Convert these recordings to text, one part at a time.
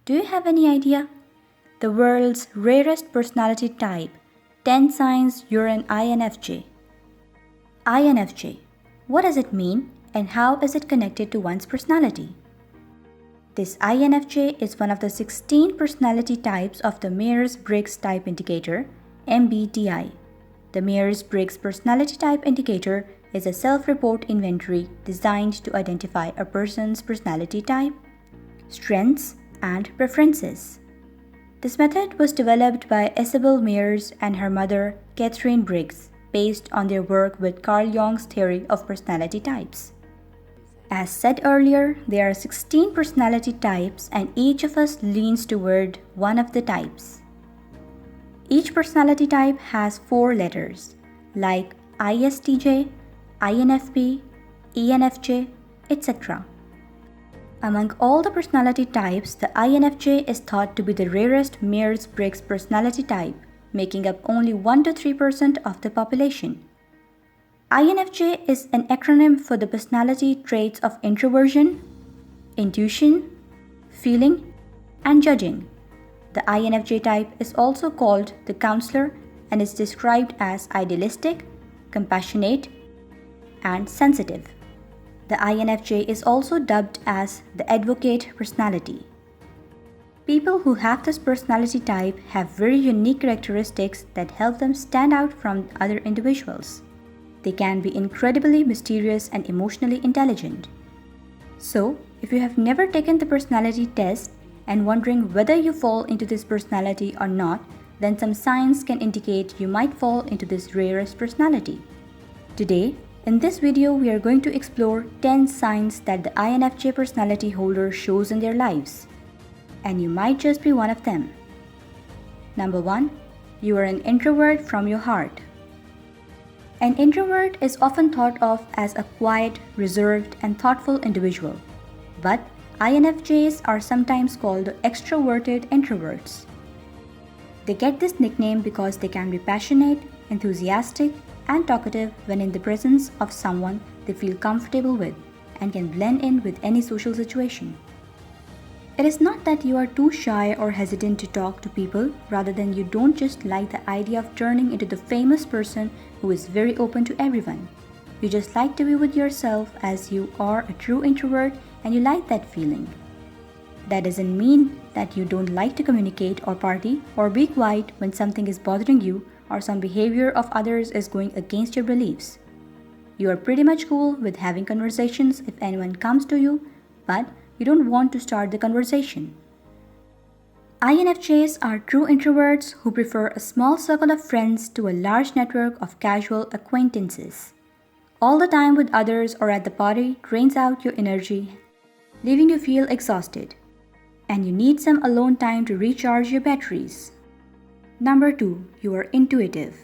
Do you have any idea? The world's rarest personality type, 10 signs you're an INFJ. INFJ. What does it mean and how is it connected to one's personality? This INFJ is one of the 16 personality types of the Myers-Briggs Type Indicator, MBTI. The Myers-Briggs Personality Type Indicator is a self-report inventory designed to identify a person's personality type, strengths, and preferences. This method was developed by Isabel Myers and her mother, Catherine Briggs, based on their work with Carl Jung's theory of personality types. As said earlier, there are 16 personality types and each of us leans toward one of the types. Each personality type has 4 letters, like ISTJ, INFP, ENFJ, etc. Among all the personality types, the INFJ is thought to be the rarest Myers-Briggs personality type, making up only 1–3% of the population. INFJ is an acronym for the personality traits of introversion, intuition, feeling, and judging. The INFJ type is also called the counselor and is described as idealistic, compassionate, and sensitive. The INFJ is also dubbed as the advocate personality. People who have this personality type have very unique characteristics that help them stand out from other individuals. They can be incredibly mysterious and emotionally intelligent. So, if you have never taken the personality test and wondering whether you fall into this personality or not, then some signs can indicate you might fall into this rarest personality. Today, in this video, we are going to explore 10 signs that the INFJ personality holder shows in their lives. And you might just be one of them. Number 1. You are an introvert from your heart. An introvert is often thought of as a quiet, reserved, and thoughtful individual. But INFJs are sometimes called extroverted introverts. They get this nickname because they can be passionate, enthusiastic, and talkative when in the presence of someone they feel comfortable with and can blend in with any social situation. It is not that you are too shy or hesitant to talk to people, rather than you don't just like the idea of turning into the famous person who is very open to everyone. You just like to be with yourself as you are a true introvert and you like that feeling. That doesn't mean that you don't like to communicate or party or be quiet when something is bothering you or some behavior of others is going against your beliefs. You are pretty much cool with having conversations if anyone comes to you, but you don't want to start the conversation. INFJs are true introverts who prefer a small circle of friends to a large network of casual acquaintances. All the time with others or at the party drains out your energy, leaving you feel exhausted, and you need some alone time to recharge your batteries. Number 2. You are intuitive.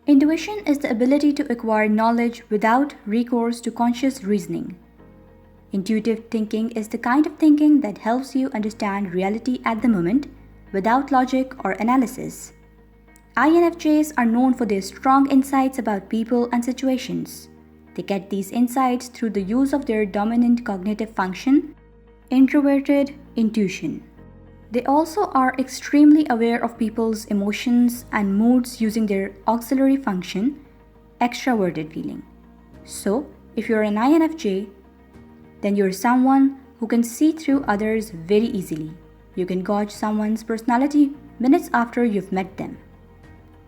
Intuition is the ability to acquire knowledge without recourse to conscious reasoning. Intuitive thinking is the kind of thinking that helps you understand reality at the moment without logic or analysis. INFJs are known for their strong insights about people and situations. They get these insights through the use of their dominant cognitive function, introverted intuition. They also are extremely aware of people's emotions and moods using their auxiliary function, extroverted feeling. So, if you're an INFJ, then you're someone who can see through others very easily. You can gauge someone's personality minutes after you've met them.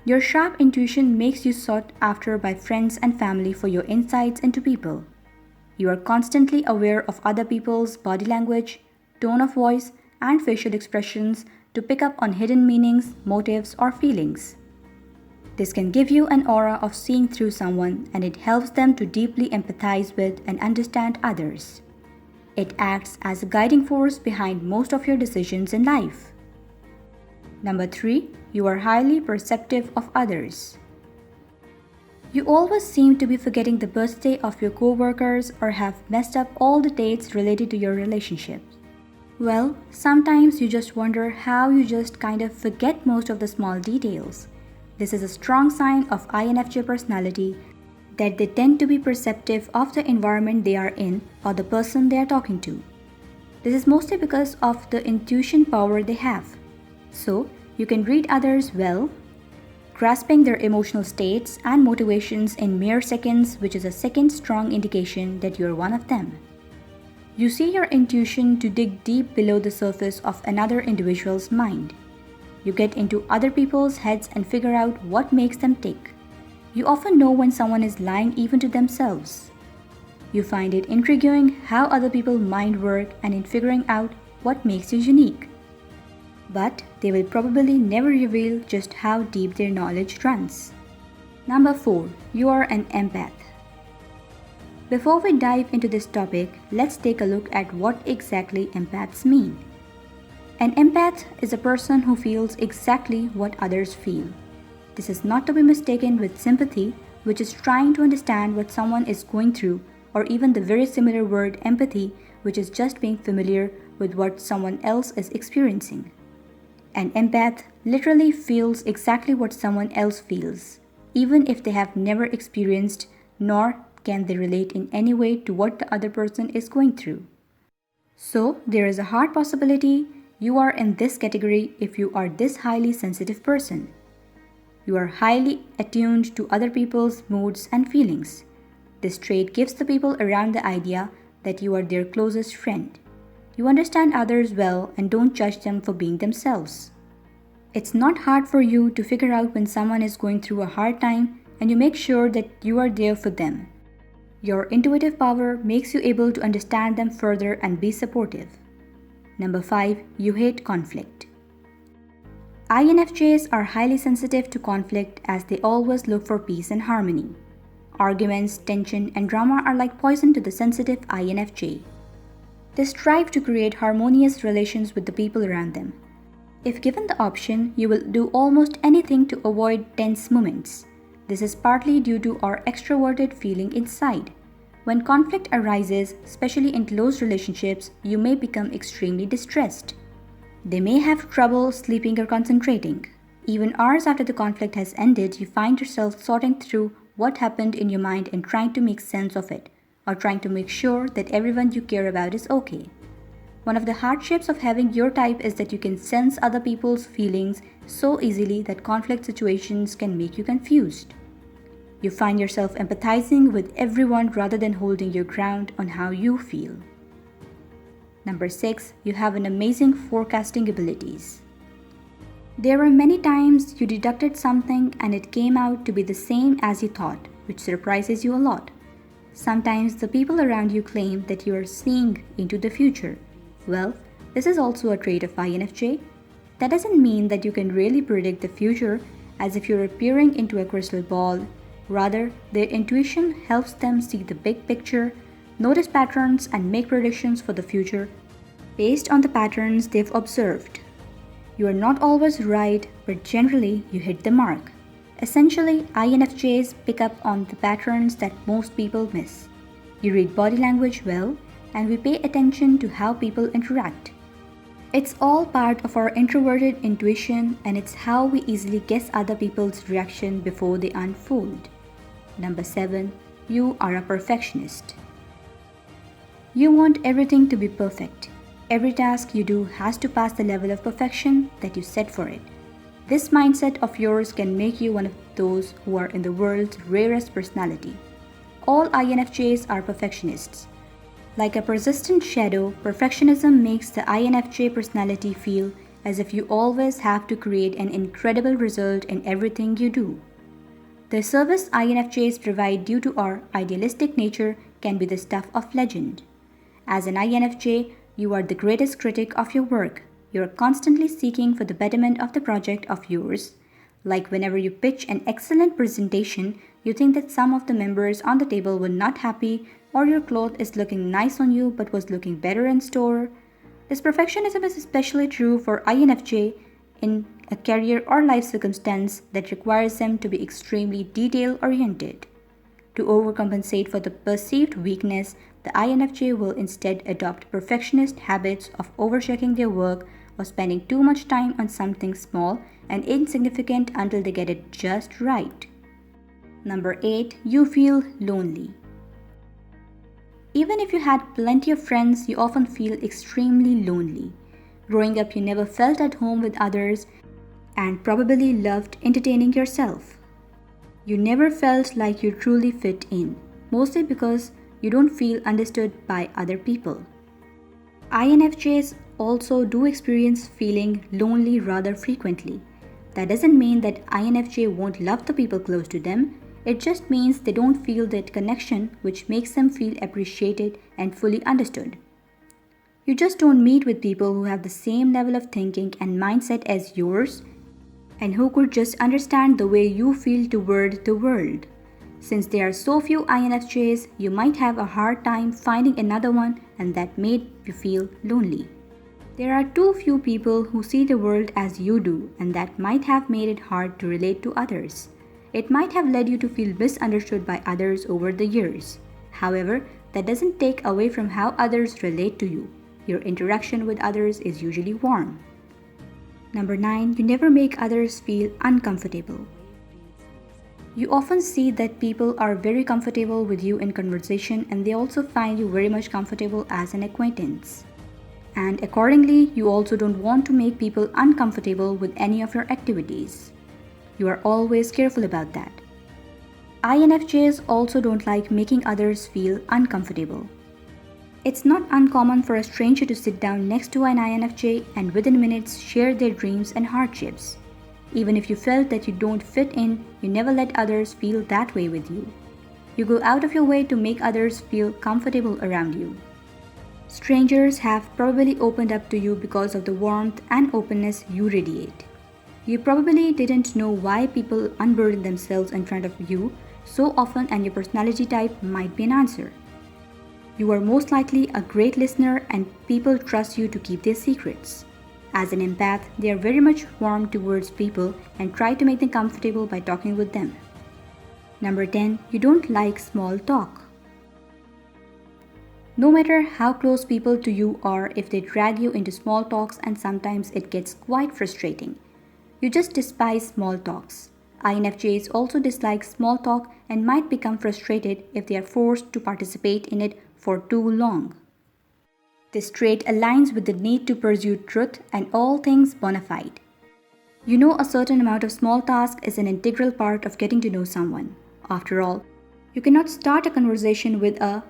Your sharp intuition makes you sought after by friends and family for your insights into people. You are constantly aware of other people's body language, tone of voice, and facial expressions to pick up on hidden meanings, motives, or feelings. This can give you an aura of seeing through someone, and it helps them to deeply empathize with and understand others. It acts as a guiding force behind most of your decisions in life. Number 3. You are highly perceptive of others. You always seem to be forgetting the birthday of your co-workers or have messed up all the dates related to your relationships. Well, sometimes you just wonder how you just kind of forget most of the small details. This is a strong sign of INFJ personality that they tend to be perceptive of the environment they are in or the person they are talking to. This is mostly because of the intuition power they have. So, you can read others well, grasping their emotional states and motivations in mere seconds, which is a second strong indication that you're one of them. You see your intuition to dig deep below the surface of another individual's mind. You get into other people's heads and figure out what makes them tick. You often know when someone is lying even to themselves. You find it intriguing how other people's mind work and in figuring out what makes you unique. But they will probably never reveal just how deep their knowledge runs. Number 4. You are an empath. Before we dive into this topic, let's take a look at what exactly empaths mean. An empath is a person who feels exactly what others feel. This is not to be mistaken with sympathy, which is trying to understand what someone is going through, or even the very similar word empathy, which is just being familiar with what someone else is experiencing. An empath literally feels exactly what someone else feels, even if they have never experienced nor can they relate in any way to what the other person is going through. So, there is a hard possibility you are in this category if you are this highly sensitive person. You are highly attuned to other people's moods and feelings. This trait gives the people around the idea that you are their closest friend. You understand others well and don't judge them for being themselves. It's not hard for you to figure out when someone is going through a hard time, and you make sure that you are there for them. Your intuitive power makes you able to understand them further and be supportive. Number 5. You hate conflict. INFJs are highly sensitive to conflict as they always look for peace and harmony. Arguments, tension, and drama are like poison to the sensitive INFJ. They strive to create harmonious relations with the people around them. If given the option, you will do almost anything to avoid tense moments. This is partly due to our extroverted feeling inside. When conflict arises, especially in close relationships, you may become extremely distressed. They may have trouble sleeping or concentrating. Even hours after the conflict has ended, you find yourself sorting through what happened in your mind and trying to make sense of it, or trying to make sure that everyone you care about is okay. One of the hardships of having your type is that you can sense other people's feelings so easily that conflict situations can make you confused. You find yourself empathizing with everyone rather than holding your ground on how you feel. Number 6. You have an amazing forecasting abilities. There were many times you deducted something and it came out to be the same as you thought, which surprises you a lot. Sometimes the people around you claim that you are seeing into the future. Well, this is also a trait of INFJ. That doesn't mean that you can really predict the future as if you're peering into a crystal ball. Rather, their intuition helps them see the big picture, notice patterns, and make predictions for the future based on the patterns they've observed. You are not always right, but generally you hit the mark. Essentially, INFJs pick up on the patterns that most people miss. You read body language well, and we pay attention to how people interact. It's all part of our introverted intuition, and it's how we easily guess other people's reaction before they unfold. Number 7. You are a perfectionist. You want everything to be perfect. Every task you do has to pass the level of perfection that you set for it. This mindset of yours can make you one of those who are in the world's rarest personality. All INFJs are perfectionists. Like a persistent shadow, perfectionism makes the INFJ personality feel as if you always have to create an incredible result in everything you do. The service INFJs provide due to our idealistic nature can be the stuff of legend. As an INFJ, you are the greatest critic of your work. You are constantly seeking for the betterment of the project of yours. Like whenever you pitch an excellent presentation, you think that some of the members on the table were not happy, or your cloth is looking nice on you but was looking better in store. This perfectionism is especially true for INFJ in a career or life circumstance that requires them to be extremely detail-oriented. To overcompensate for the perceived weakness, the INFJ will instead adopt perfectionist habits of overchecking their work or spending too much time on something small and insignificant until they get it just right. Number 8. You feel lonely. Even if you had plenty of friends, you often feel extremely lonely. Growing up, you never felt at home with others and probably loved entertaining yourself. You never felt like you truly fit in, mostly because you don't feel understood by other people. INFJs also do experience feeling lonely rather frequently. That doesn't mean that INFJ won't love the people close to them, it just means they don't feel that connection which makes them feel appreciated and fully understood. You just don't meet with people who have the same level of thinking and mindset as yours and who could just understand the way you feel toward the world. Since there are so few INFJs, you might have a hard time finding another one, and that made you feel lonely. There are too few people who see the world as you do, and that might have made it hard to relate to others. It might have led you to feel misunderstood by others over the years. However, that doesn't take away from how others relate to you. Your interaction with others is usually warm. Number 9, you never make others feel uncomfortable. You often see that people are very comfortable with you in conversation and they also find you very much comfortable as an acquaintance. And accordingly, you also don't want to make people uncomfortable with any of your activities. You are always careful about that. INFJs also don't like making others feel uncomfortable. It's not uncommon for a stranger to sit down next to an INFJ and within minutes share their dreams and hardships. Even if you felt that you don't fit in, you never let others feel that way with you. You go out of your way to make others feel comfortable around you. Strangers have probably opened up to you because of the warmth and openness you radiate. You probably didn't know why people unburden themselves in front of you so often, and your personality type might be an answer. You are most likely a great listener and people trust you to keep their secrets. As an empath, they are very much warm towards people and try to make them comfortable by talking with them. Number 10, you don't like small talk. No matter how close people to you are, if they drag you into small talks, and sometimes it gets quite frustrating. You just despise small talks. INFJs also dislike small talk and might become frustrated if they are forced to participate in it for too long. This trait aligns with the need to pursue truth and all things bona fide. You know, a certain amount of small talk is an integral part of getting to know someone. After all, you cannot start a conversation with a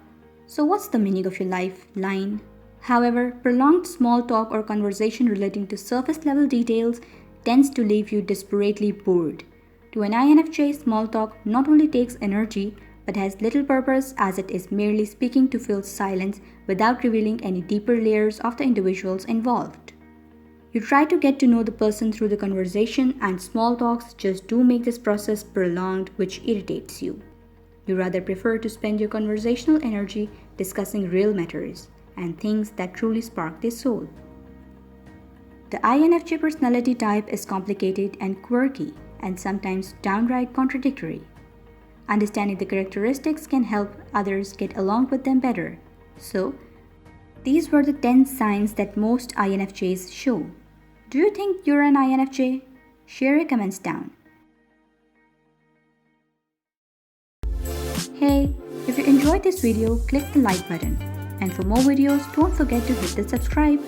"So what's the meaning of your life?" line. However, prolonged small talk or conversation relating to surface level details tends to leave you desperately bored. To an INFJ, small talk not only takes energy but has little purpose, as it is merely speaking to fill silence without revealing any deeper layers of the individuals involved. You try to get to know the person through the conversation, and small talks just do make this process prolonged, which irritates you. You rather prefer to spend your conversational energy discussing real matters and things that truly spark their soul. The INFJ personality type is complicated and quirky, and sometimes downright contradictory. Understanding the characteristics can help others get along with them better. So, these were the 10 signs that most INFJs show. Do you think you're an INFJ? Share your comments down. Hey, if you enjoyed this video, click the like button. And for more videos, don't forget to hit the subscribe.